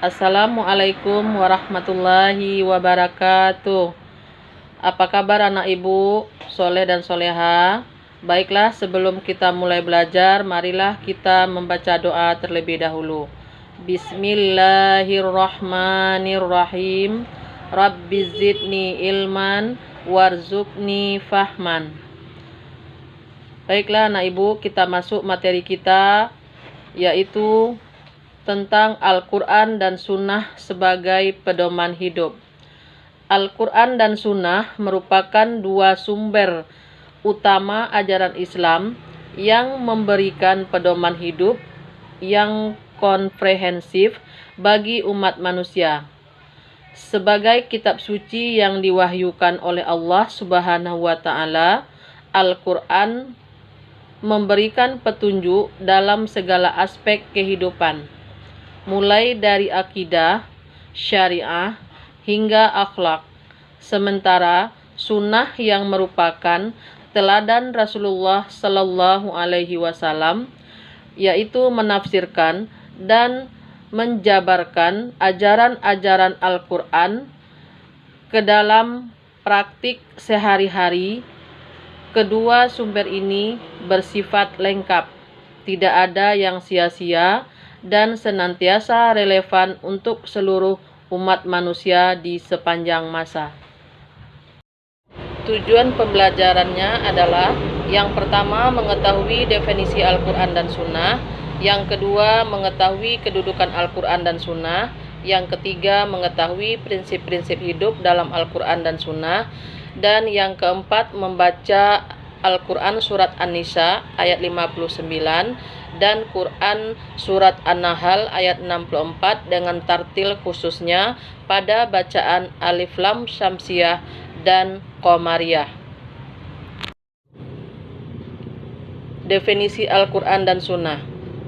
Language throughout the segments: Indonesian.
Assalamualaikum warahmatullahi wabarakatuh. Apa kabar anak ibu, soleh dan soleha? Baiklah, sebelum kita mulai belajar, marilah kita membaca doa terlebih dahulu. Bismillahirrahmanirrahim. Rabbi zidni ilman warzuqni fahman. Baiklah anak ibu, kita masuk materi kita, yaitu tentang Al-Quran dan Sunnah sebagai pedoman hidup. Al-Quran dan Sunnah merupakan dua sumber utama ajaran Islam yang memberikan pedoman hidup yang komprehensif bagi umat manusia. Sebagai kitab suci yang diwahyukan oleh Allah Subhanahu wa Ta'ala, Al-Quran memberikan petunjuk dalam segala aspek kehidupan, mulai dari akidah, syariah, hingga akhlak. Sementara sunnah yang merupakan teladan Rasulullah Sallallahu Alaihi Wasallam, yaitu menafsirkan dan menjabarkan ajaran-ajaran Al-Quran ke dalam praktik sehari-hari. Kedua sumber ini bersifat lengkap, tidak ada yang sia-sia, dan senantiasa relevan untuk seluruh umat manusia di sepanjang masa. Tujuan pembelajarannya adalah yang pertama mengetahui definisi Al-Quran dan Sunnah, yang kedua mengetahui kedudukan Al-Quran dan Sunnah, yang ketiga mengetahui prinsip-prinsip hidup dalam Al-Quran dan Sunnah, dan yang keempat membaca Al-Quran Surat An-Nisa ayat 59 dan Quran Surat An-Nahl ayat 64 dengan tartil khususnya pada bacaan Alif Lam Syamsiyah dan Qamariyah. Definisi Al-Quran dan Sunnah.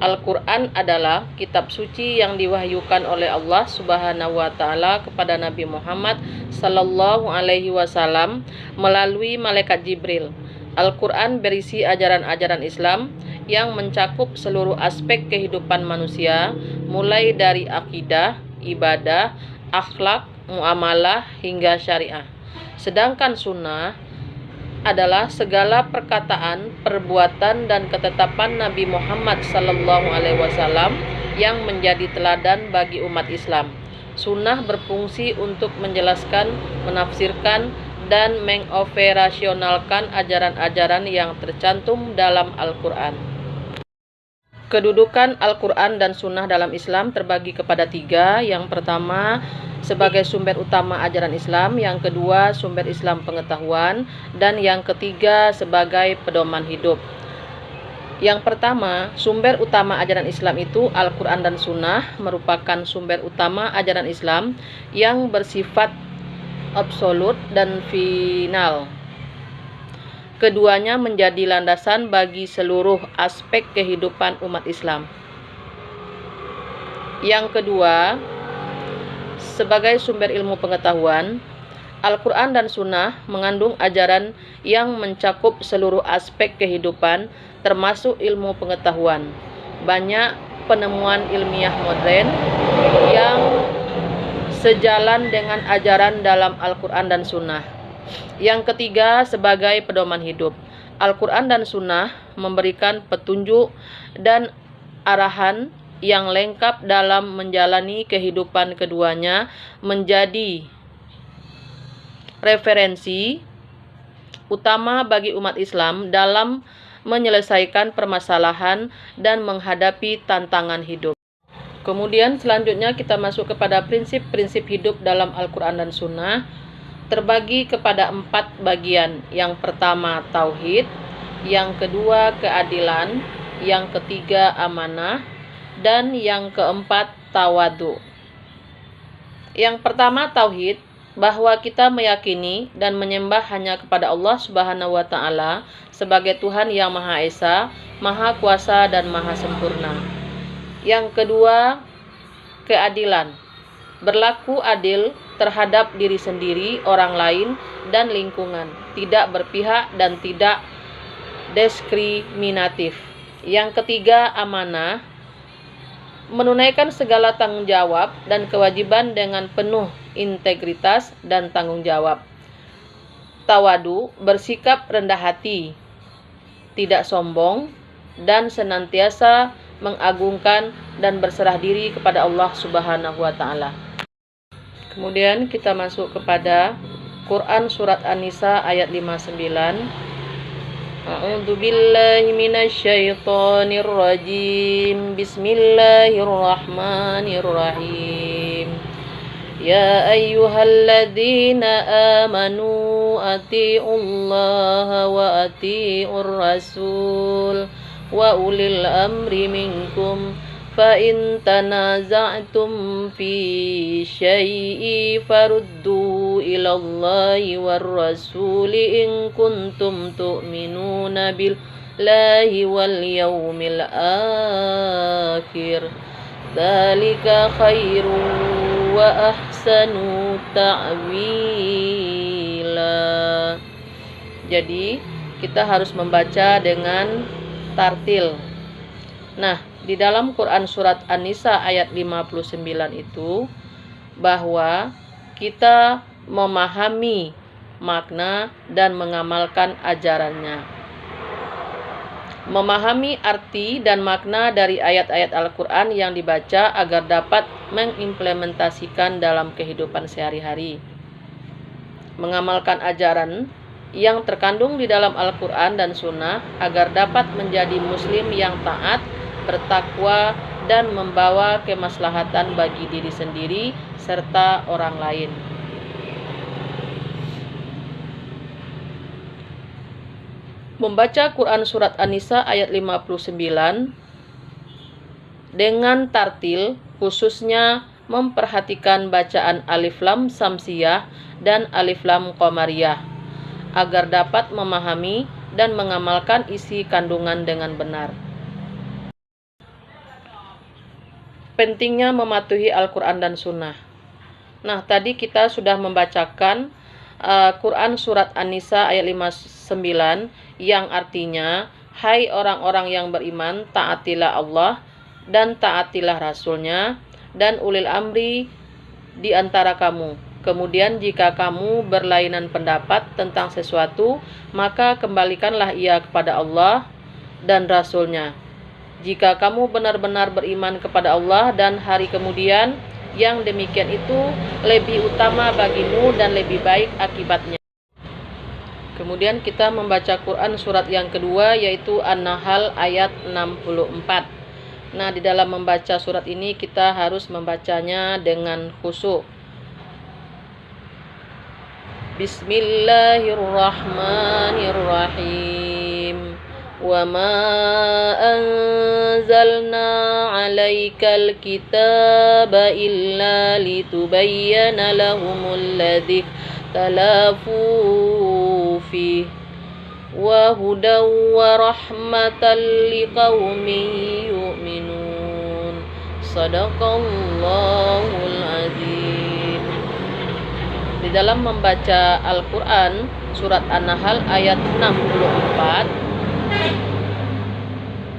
Al-Quran adalah kitab suci yang diwahyukan oleh Allah Subhanahu wa Ta'ala kepada Nabi Muhammad Sallallahu Alaihi Wasallam melalui malaikat Jibril. Al-Quran berisi ajaran-ajaran Islam yang mencakup seluruh aspek kehidupan manusia, mulai dari akidah, ibadah, akhlak, muamalah, hingga syariah. Sedangkan sunnah adalah segala perkataan, perbuatan, dan ketetapan Nabi Muhammad Sallallahu Alaihi Wasallam yang menjadi teladan bagi umat Islam. Sunnah berfungsi untuk menjelaskan, menafsirkan, dan mengoperasionalkan ajaran-ajaran yang tercantum dalam Al-Quran. Kedudukan Al-Quran dan Sunnah dalam Islam terbagi kepada tiga. Yang pertama, sebagai sumber utama ajaran Islam, yang kedua sumber Islam pengetahuan, dan yang ketiga sebagai pedoman hidup. Yang pertama, sumber utama ajaran Islam itu Al-Quran dan Sunnah merupakan sumber utama ajaran Islam yang bersifat absolut dan final. Keduanya menjadi landasan bagi seluruh aspek kehidupan umat Islam. Yang kedua, sebagai sumber ilmu pengetahuan, Al-Quran dan Sunnah mengandung ajaran yang mencakup seluruh aspek kehidupan, termasuk ilmu pengetahuan. Banyak penemuan ilmiah modern yang sejalan dengan ajaran dalam Al-Quran dan Sunnah. Yang ketiga, sebagai pedoman hidup, Al-Quran dan Sunnah memberikan petunjuk dan arahan yang lengkap dalam menjalani kehidupan. Keduanya menjadi referensi utama bagi umat Islam dalam menyelesaikan permasalahan dan menghadapi tantangan hidup. Kemudian selanjutnya kita masuk kepada prinsip-prinsip hidup dalam Al-Quran dan Sunnah, terbagi kepada 4 bagian. Yang pertama tauhid, yang kedua keadilan, yang ketiga amanah, dan yang keempat tawadu. Yang pertama tauhid, bahwa kita meyakini dan menyembah hanya kepada Allah Subhanahu wa Ta'ala sebagai Tuhan yang Maha Esa, Maha Kuasa, dan Maha Sempurna. Yang kedua, keadilan. Berlaku adil terhadap diri sendiri, orang lain, dan lingkungan. Tidak berpihak dan tidak diskriminatif. Yang ketiga, amanah. menunaikan segala tanggung jawab dan kewajiban dengan penuh integritas dan tanggung jawab. Tawadu, bersikap rendah hati, tidak sombong, dan senantiasa mengagungkan dan berserah diri kepada Allah Subhanahu wa Ta'ala. Kemudian kita masuk kepada Quran Surat An-Nisa ayat 59. A'udzu billahi minasyaitonir rajim. Bismillahirrahmanirrahim. Ya ayyuhalladzina amanu atiiullaha wa atiiur rasul wa ulil amri minkum fa in tanaza'tum fi syai'i faruddu ilallahi war rasuli in kuntum tu'minuna billahi wal yaumil akhir dzalika khairu wa ahsanu ta'wila. Jadi kita harus membaca dengan tartil. Nah, di dalam Quran Surat An-Nisa ayat 59 itu bahwa kita memahami makna dan mengamalkan ajarannya. Memahami arti dan makna dari ayat-ayat Al-Quran yang dibaca agar dapat mengimplementasikan dalam kehidupan sehari-hari. Mengamalkan ajaran yang terkandung di dalam Al-Quran dan Sunnah agar dapat menjadi muslim yang taat, bertakwa, dan membawa kemaslahatan bagi diri sendiri serta orang lain. Membaca Quran Surat An-Nisa ayat 59 dengan tartil, khususnya memperhatikan bacaan Alif Lam Samsiyah dan Alif Lam Qamariyah agar dapat memahami dan mengamalkan isi kandungan dengan benar. Pentingnya mematuhi Al-Quran dan Sunnah. Nah, tadi kita sudah membacakan Quran Surat An-Nisa ayat 59 yang artinya, hai orang-orang yang beriman, taatilah Allah dan taatilah Rasul-Nya dan ulil amri di antara kamu. Kemudian jika kamu berlainan pendapat tentang sesuatu, maka kembalikanlah ia kepada Allah dan Rasul-Nya. Jika kamu benar-benar beriman kepada Allah dan hari kemudian, yang demikian itu lebih utama bagimu dan lebih baik akibatnya. Kemudian kita membaca Quran surat yang kedua, yaitu An-Nahl ayat 64. Nah, di dalam membaca surat ini kita harus membacanya dengan khusyuk. Bismillahirrahmanirrahim. Wa ma anzalna 'alaikal kitaba illa litubayyana lahumul ladzi talafu fi wa hudaw wa rahmatan liqaumin yu'minun. Shadaqallahul azim. Di dalam membaca Al-Quran surat An-Nahl ayat 64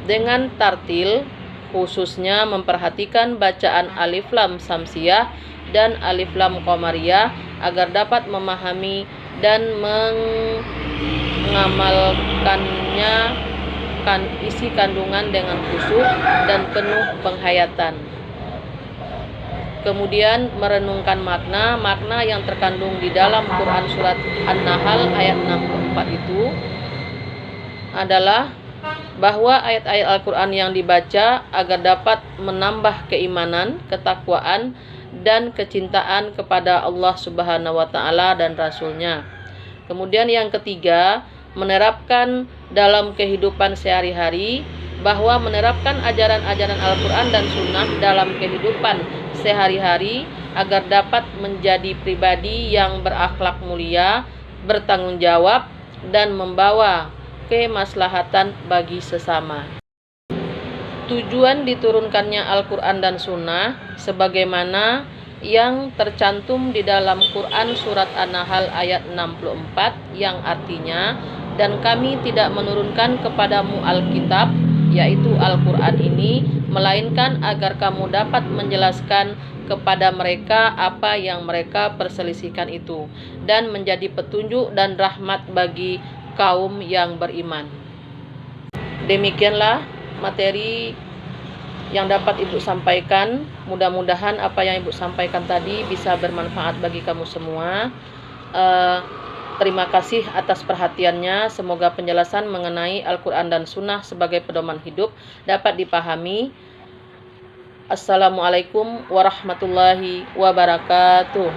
dengan tartil, khususnya memperhatikan bacaan Alif Lam Samsiyah dan Alif Lam Qamariyah agar dapat memahami dan mengamalkannya isi kandungan dengan khusyuk dan penuh penghayatan. Kemudian merenungkan makna yang terkandung di dalam Quran surat An-Nahl ayat 64 itu adalah bahwa ayat-ayat Al-Quran yang dibaca agar dapat menambah keimanan, ketakwaan, dan kecintaan kepada Allah Subhanahu wa Ta'ala dan Rasul-Nya. Kemudian yang ketiga, menerapkan dalam kehidupan sehari-hari, bahwa menerapkan ajaran-ajaran Al-Quran dan Sunnah dalam kehidupan sehari-hari agar dapat menjadi pribadi yang berakhlak mulia, bertanggung jawab, dan membawa kemaslahatan bagi sesama. Tujuan diturunkannya Al-Quran dan Sunnah sebagaimana yang tercantum di dalam Quran surat An-Nahl ayat 64 yang artinya, dan kami tidak menurunkan kepadamu Alkitab, yaitu Al-Quran ini, melainkan agar kamu dapat menjelaskan kepada mereka apa yang mereka perselisihkan itu, dan menjadi petunjuk dan rahmat bagi kaum yang beriman. Demikianlah materi yang dapat Ibu sampaikan. Mudah-mudahan apa yang Ibu sampaikan tadi bisa bermanfaat bagi kamu semua. Terima kasih atas perhatiannya. Semoga penjelasan mengenai Al-Quran dan Sunnah sebagai pedoman hidup dapat dipahami. Assalamualaikum warahmatullahi wabarakatuh.